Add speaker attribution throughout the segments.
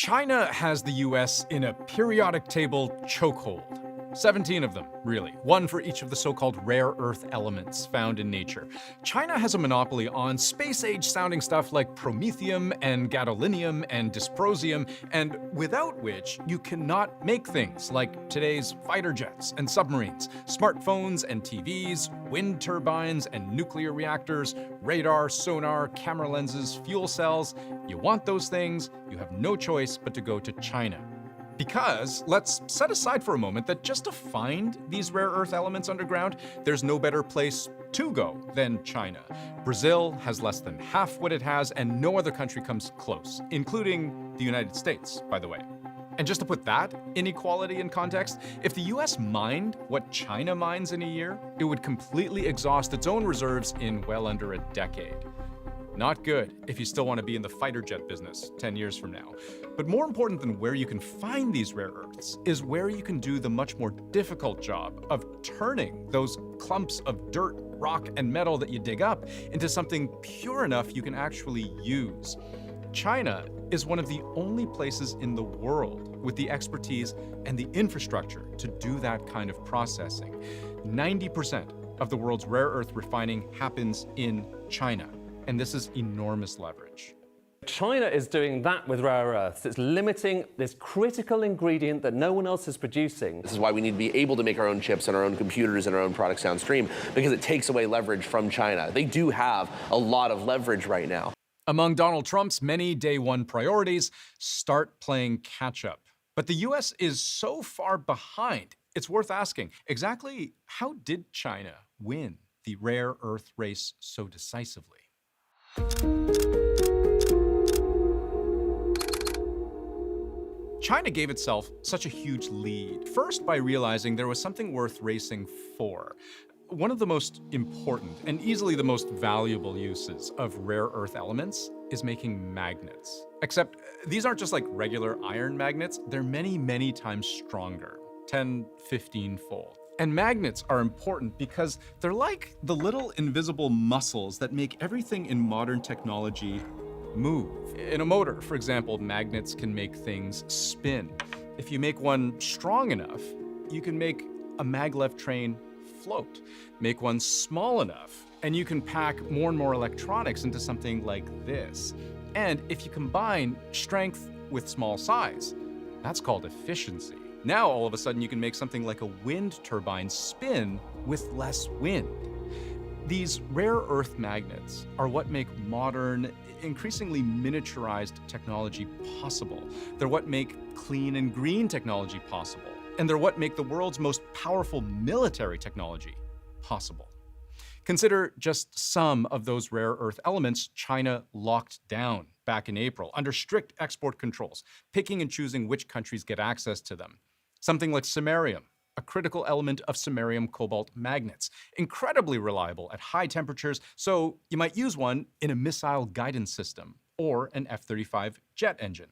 Speaker 1: China has the US in a periodic table chokehold. 17 of them, really. One for each of the so-called rare earth elements found in nature. China has a monopoly on space-age sounding stuff like promethium and gadolinium and dysprosium, and without which you cannot make things like today's fighter jets and submarines, smartphones and TVs, wind turbines and nuclear reactors, radar, sonar, camera lenses, fuel cells. You want those things, you have no choice but to go to China. Because, let's set aside for a moment that just to find these rare earth elements underground, there's no better place to go than China. Brazil has less than half what it has, and no other country comes close, including the United States, by the way. And just to put that inequality in context, if the US mined what China mines in a year, it would completely exhaust its own reserves in well under a decade. Not good if you still want to be in the fighter jet business 10 years from now. But more important than where you can find these rare earths is where you can do the much more difficult job of turning those clumps of dirt, rock, and metal that you dig up into something pure enough you can actually use. China is one of the only places in the world with the expertise and the infrastructure to do that kind of processing. 90% of the world's rare earth refining happens in China. And this is enormous leverage.
Speaker 2: China is doing that with rare earths. It's limiting this critical ingredient that no one else is producing.
Speaker 3: This is why we need to be able to make our own chips and our own computers and our own products downstream, because it takes away leverage from China. They do have a lot of leverage right now.
Speaker 1: Among Donald Trump's many day one priorities, start playing catch up. But the US is so far behind, it's worth asking, exactly how did China win the rare earth race so decisively? China gave itself such a huge lead, first by realizing there was something worth racing for. One of the most important and easily the most valuable uses of rare earth elements is making magnets. Except these aren't just like regular iron magnets, they're many, many times stronger, 10, 15-fold. And magnets are important because they're like the little invisible muscles that make everything in modern technology move. In a motor, for example, magnets can make things spin. If you make one strong enough, you can make a maglev train float. Make one small enough, and you can pack more and more electronics into something like this. And if you combine strength with small size, that's called efficiency. Now, all of a sudden, you can make something like a wind turbine spin with less wind. These rare earth magnets are what make modern, increasingly miniaturized technology possible. They're what make clean and green technology possible. And they're what make the world's most powerful military technology possible. Consider just some of those rare earth elements China locked down back in April under strict export controls, picking and choosing which countries get access to them. Something like samarium, a critical element of samarium cobalt magnets, incredibly reliable at high temperatures, so you might use one in a missile guidance system or an F-35 jet engine.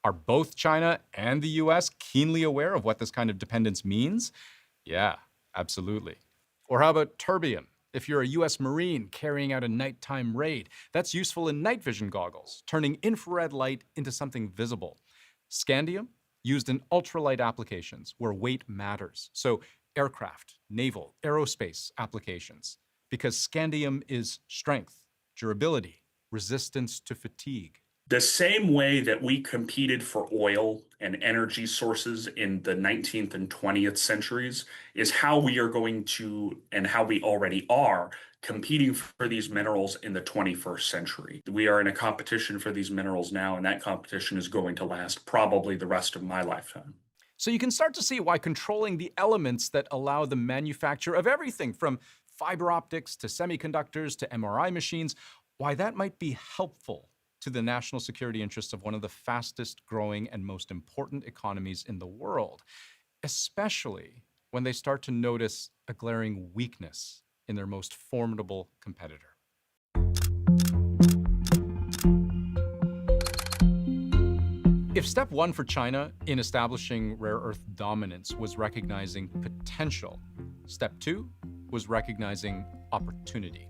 Speaker 1: Are both China and the US keenly aware of what this kind of dependence means? Yeah, absolutely. Or how about terbium? If you're a US Marine carrying out a nighttime raid, that's useful in night vision goggles, turning infrared light into something visible. Scandium? Used in ultralight applications where weight matters. So aircraft, naval, aerospace applications. Because scandium is strength, durability, resistance to fatigue.
Speaker 4: The same way that we competed for oil and energy sources in the 19th and 20th centuries is how we are going to, and how we already are, competing for these minerals in the 21st century. We are in a competition for these minerals now, and that competition is going to last probably the rest of my lifetime.
Speaker 1: So you can start to see why controlling the elements that allow the manufacture of everything from fiber optics to semiconductors to MRI machines, why that might be helpful to the national security interests of one of the fastest growing and most important economies in the world, especially when they start to notice a glaring weakness in their most formidable competitor. If step one for China in establishing rare earth dominance was recognizing potential, step two was recognizing opportunity.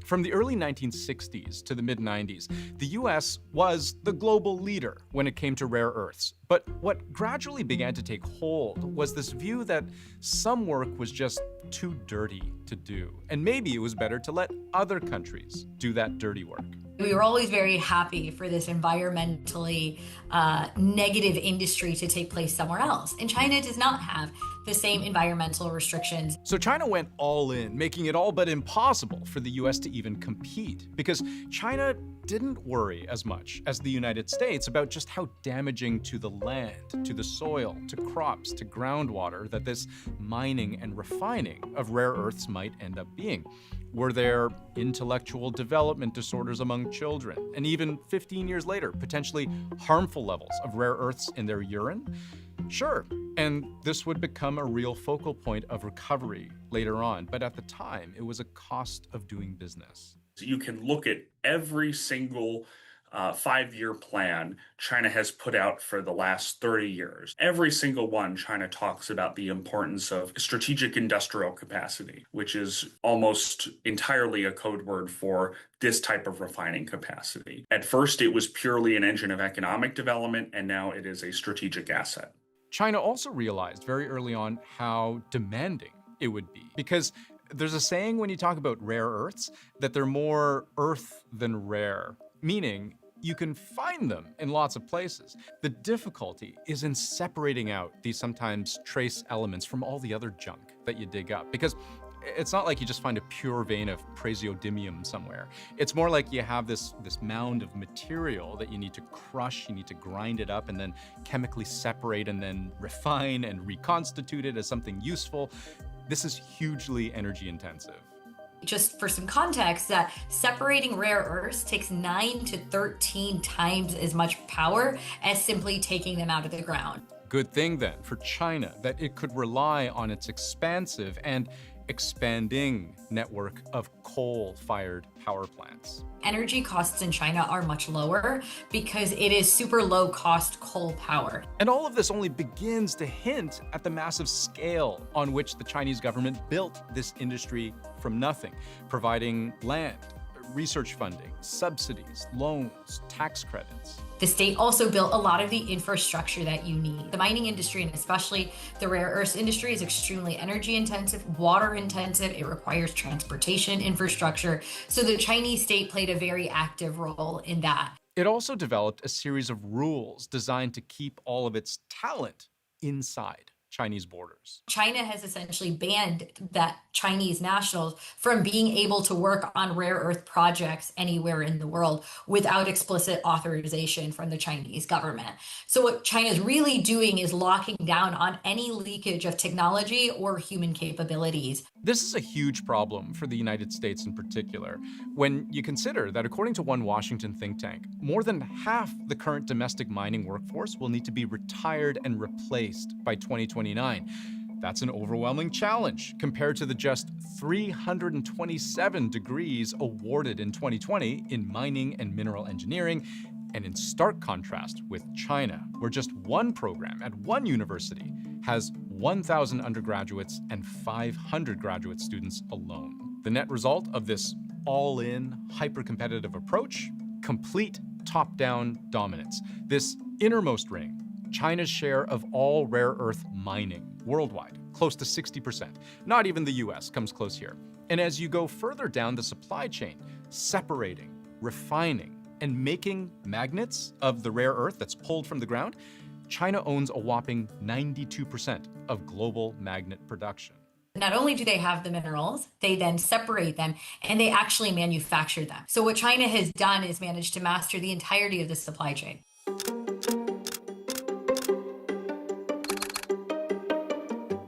Speaker 1: From the early 1960s to the mid-90s, the US was the global leader when it came to rare earths. But what gradually began to take hold was this view that some work was just too dirty to do, and maybe it was better to let other countries do that dirty work.
Speaker 5: We were always very happy for this environmentally negative industry to take place somewhere else. And China does not have the same environmental restrictions.
Speaker 1: So China went all in, making it all but impossible for the US to even compete, because China didn't worry as much as the United States about just how damaging to the land, to the soil, to crops, to groundwater that this mining and refining of rare earths might end up being. Were there intellectual development disorders among children? And even 15 years later, potentially harmful levels of rare earths in their urine? Sure, and this would become a real focal point of recovery later on, but at the time, it was a cost of doing business.
Speaker 4: You can look at every single 5-year plan China has put out for the last 30 years. Every single one, China talks about the importance of strategic industrial capacity, which is almost entirely a code word for this type of refining capacity. At first, it was purely an engine of economic development, and now it is a strategic asset.
Speaker 1: China also realized very early on how demanding it would be, because there's a saying when you talk about rare earths that they're more earth than rare, meaning you can find them in lots of places. The difficulty is in separating out these sometimes trace elements from all the other junk that you dig up, because it's not like you just find a pure vein of praseodymium somewhere. It's more like you have this mound of material that you need to crush, you need to grind it up and then chemically separate and then refine and reconstitute it as something useful. This is hugely energy intensive.
Speaker 5: Just for some context, that separating rare earths takes 9 to 13 times as much power as simply taking them out of the ground.
Speaker 1: Good thing then for China that it could rely on its expansive and expanding network of coal-fired power plants.
Speaker 5: Energy costs in China are much lower because it is super low-cost coal power.
Speaker 1: And all of this only begins to hint at the massive scale on which the Chinese government built this industry from nothing, providing land, research funding, subsidies, loans, tax credits.
Speaker 5: The state also built a lot of the infrastructure that you need. The mining industry, and especially the rare earths industry, is extremely energy intensive, water intensive. It requires transportation infrastructure. So the Chinese state played a very active role in that.
Speaker 1: It also developed a series of rules designed to keep all of its talent inside Chinese borders.
Speaker 5: China has essentially banned that Chinese nationals from being able to work on rare earth projects anywhere in the world without explicit authorization from the Chinese government. So what China's really doing is locking down on any leakage of technology or human capabilities.
Speaker 1: This is a huge problem for the United States in particular, when you consider that according to one Washington think tank, more than half the current domestic mining workforce will need to be retired and replaced by 2029. That's an overwhelming challenge compared to the just 327 degrees awarded in 2020 in mining and mineral engineering, and in stark contrast with China, where just one program at one university has 1,000 undergraduates and 500 graduate students alone. The net result of this all-in, hyper-competitive approach? Complete top-down dominance. This innermost ring, China's share of all rare earth mining worldwide, close to 60%. Not even the US comes close here. And as you go further down the supply chain, separating, refining, and making magnets of the rare earth that's pulled from the ground, China owns a whopping 92% of global magnet production.
Speaker 5: Not only do they have the minerals, they then separate them and they actually manufacture them. So what China has done is managed to master the entirety of the supply chain.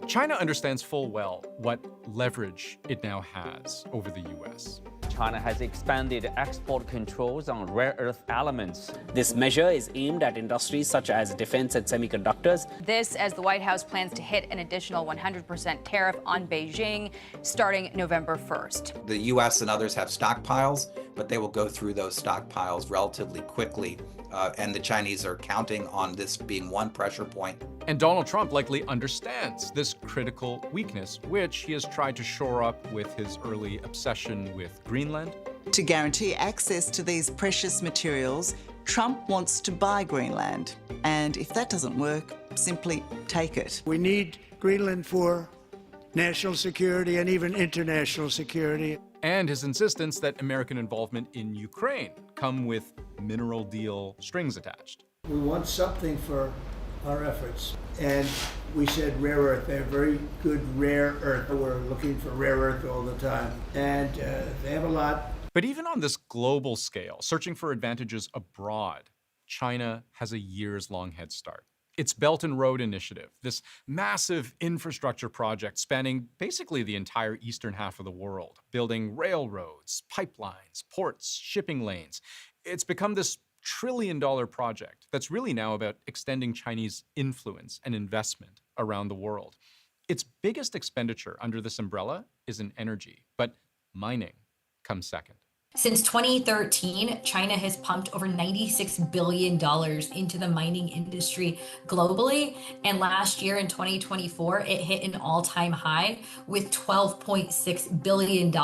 Speaker 1: China understands full well what leverage it now has over the US.
Speaker 6: China has expanded export controls on rare earth elements.
Speaker 7: This measure is aimed at industries such as defense and semiconductors.
Speaker 8: This as the White House plans to hit an additional 100% tariff on Beijing starting November 1st.
Speaker 9: The U.S. and others have stockpiles, but they will go through those stockpiles relatively quickly. And the Chinese are counting on this being one pressure point.
Speaker 1: And Donald Trump likely understands this critical weakness, which he has tried to shore up with his early obsession with Greenland
Speaker 10: To guarantee access to these precious materials, Trump wants to buy Greenland. And if that doesn't work, simply take it.
Speaker 11: We need Greenland for national security and even international security.
Speaker 1: And his insistence that American involvement in Ukraine come with mineral deal strings attached.
Speaker 11: We want something for our efforts. And we said rare earth. They're very good rare earth. We're looking for rare earth all the time. And they have a lot.
Speaker 1: But even on this global scale, searching for advantages abroad, China has a years-long head start. Its Belt and Road Initiative, this massive infrastructure project spanning basically the entire eastern half of the world, building railroads, pipelines, ports, shipping lanes. It's become this trillion-dollar project that's really now about extending Chinese influence and investment around the world. Its biggest expenditure under this umbrella is in energy, but mining comes second.
Speaker 5: Since 2013, China has pumped over $96 billion into the mining industry globally. And last year in 2024, it hit an all-time high with $12.6 billion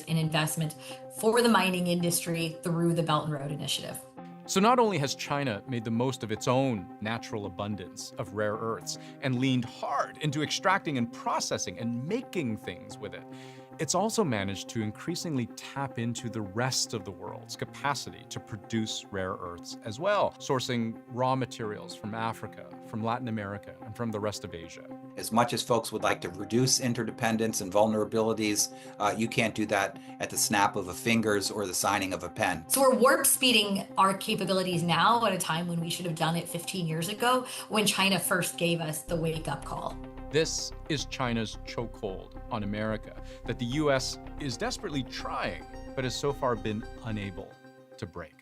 Speaker 5: in investment for the mining industry through the Belt and Road Initiative.
Speaker 1: So not only has China made the most of its own natural abundance of rare earths and leaned hard into extracting and processing and making things with it, it's also managed to increasingly tap into the rest of the world's capacity to produce rare earths as well, sourcing raw materials from Africa, from Latin America, and from the rest of Asia.
Speaker 9: As much as folks would like to reduce interdependence and vulnerabilities, you can't do that at the snap of a fingers or the signing of a pen.
Speaker 5: So we're warp speeding our capabilities now at a time when we should have done it 15 years ago, when China first gave us the wake-up call.
Speaker 1: This is China's chokehold on America that the U.S. is desperately trying, but has so far been unable to break.